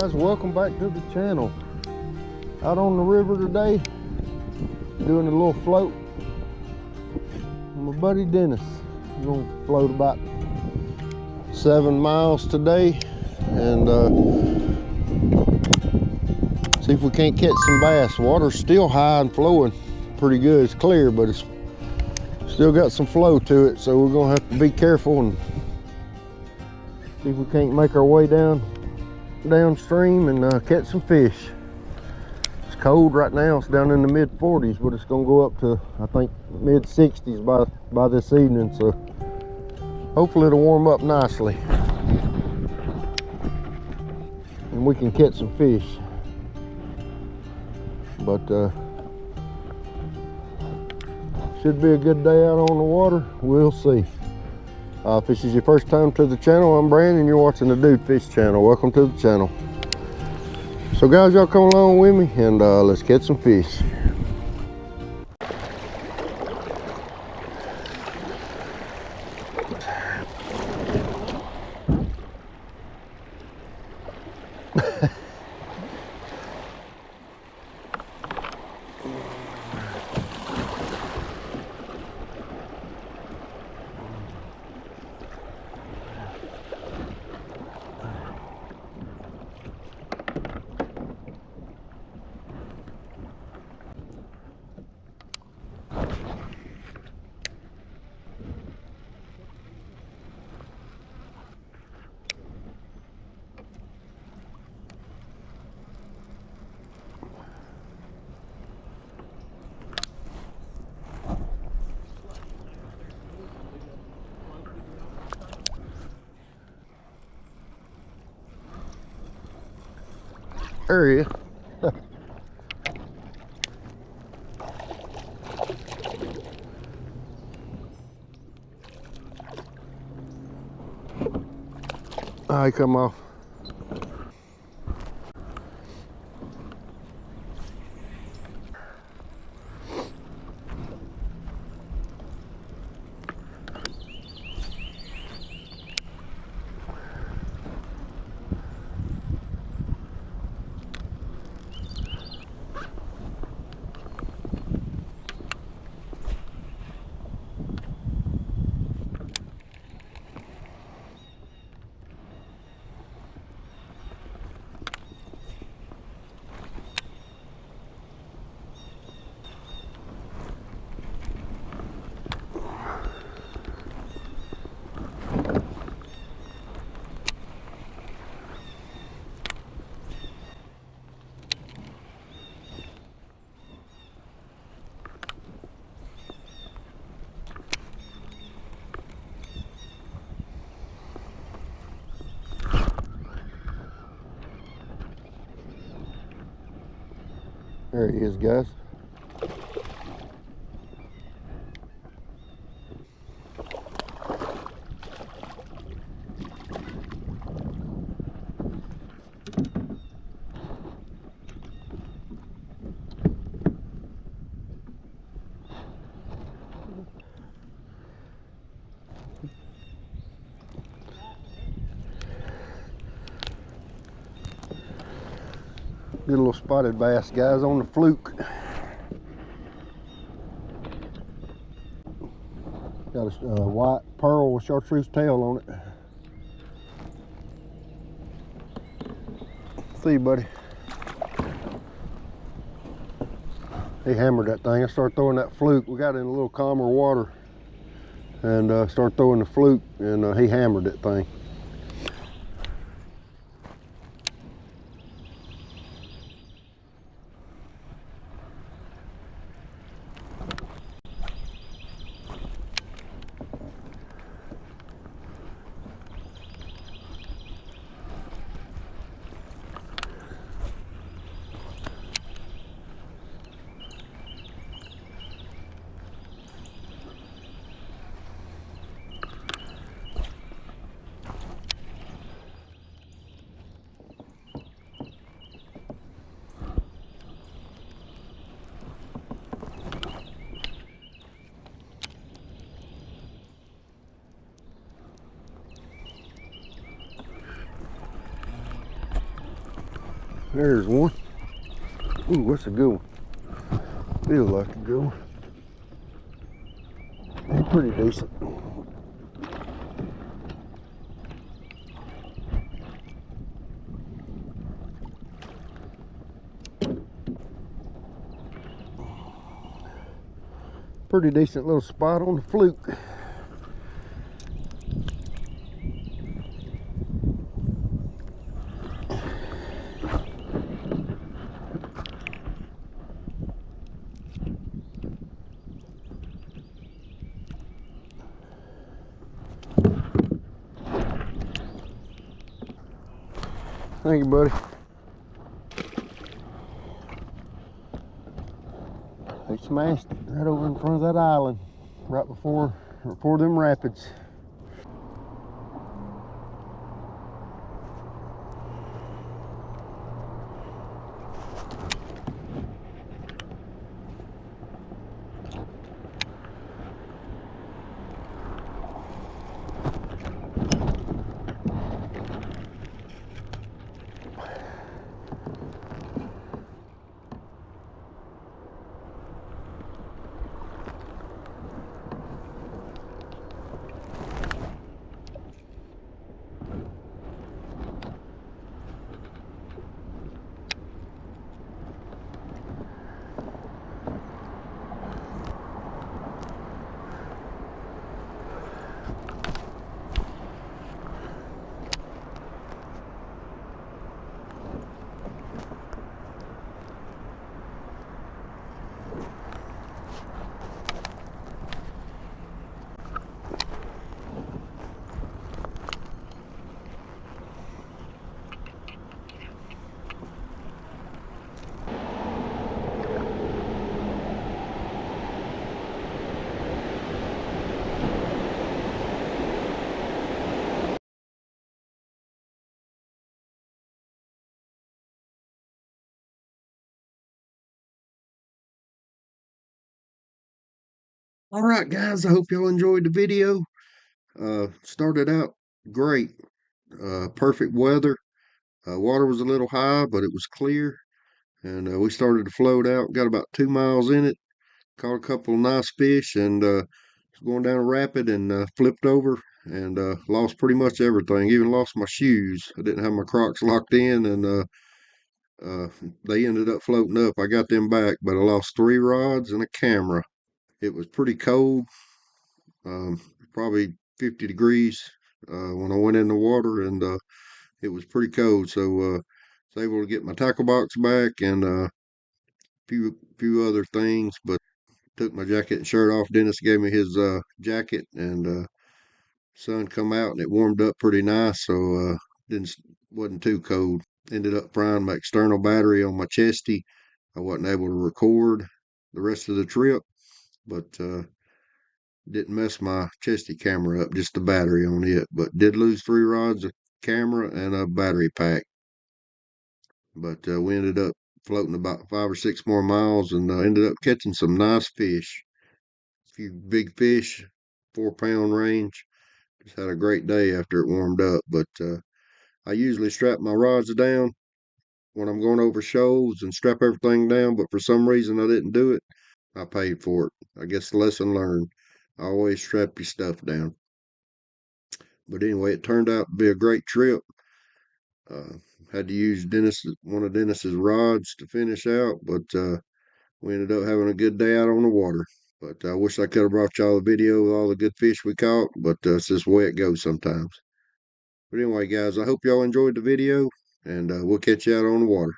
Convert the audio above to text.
guys, welcome back to the channel. Out on the river today, doing a little float. My buddy Dennis, we're gonna float about 7 miles today and see if we can't catch some bass. Water's still high and flowing pretty good. It's clear, but it's still got some flow to it, so we're gonna have to be careful and see if we can't make our way downstream and catch some fish. It's cold right now. It's down in the mid 40s, but it's gonna go up to, I think, mid 60s by this evening, so hopefully it'll warm up nicely and we can catch some fish. But should be a good day out on the water. We'll see. If this is your first time to the channel, I'm Brandon. You're watching the Dude Fish channel. Welcome to the channel. So guys, y'all come along with me and let's catch some fish. There he is. He come off. There he is, guys. Good little spotted bass, guys, on the fluke. Got a white pearl with chartreuse tail on it. See you, buddy. He hammered that thing. I started throwing that fluke. We got in a little calmer water and started throwing the fluke, and he hammered that thing. There's one. Ooh, that's a good one. Feels like a good one. They're pretty decent. Pretty decent little spot on the fluke. Thank you, buddy. They smashed it right over in front of that island, right before them rapids. All right, guys, I hope y'all enjoyed the video. Started out great. Perfect weather. Water was a little high, but it was clear. And we started to float out. Got about 2 miles in it. Caught a couple of nice fish and was going down a rapid and flipped over and lost pretty much everything. Even lost my shoes. I didn't have my Crocs locked in and uh, they ended up floating up. I got them back, but I lost 3 rods and a camera. It was pretty cold. Probably 50 degrees when I went in the water, and it was pretty cold. So I was able to get my tackle box back and a few other things, but took my jacket and shirt off. Dennis gave me his jacket, and sun come out and it warmed up pretty nice, so didn't wasn't too cold. Ended up frying my external battery on my chesty. I wasn't able to record the rest of the trip, but didn't mess my chesty camera up, just the battery on it. But did lose 3 rods of camera and a battery pack. But we ended up floating about 5 or 6 more miles and ended up catching some nice fish. A few big fish, 4 pound range. Just had a great day after it warmed up. But I usually strap my rods down when I'm going over shoals and strap everything down. But for some reason I didn't do it. I paid for it. I guess the lesson learned. Always strap your stuff down. But anyway, it turned out to be a great trip. Uh, had to use one of Dennis's rods to finish out, but we ended up having a good day out on the water. But I wish I could have brought y'all a video with all the good fish we caught, but it's just the way it goes sometimes. But anyway, guys, I hope y'all enjoyed the video, and we'll catch you out on the water.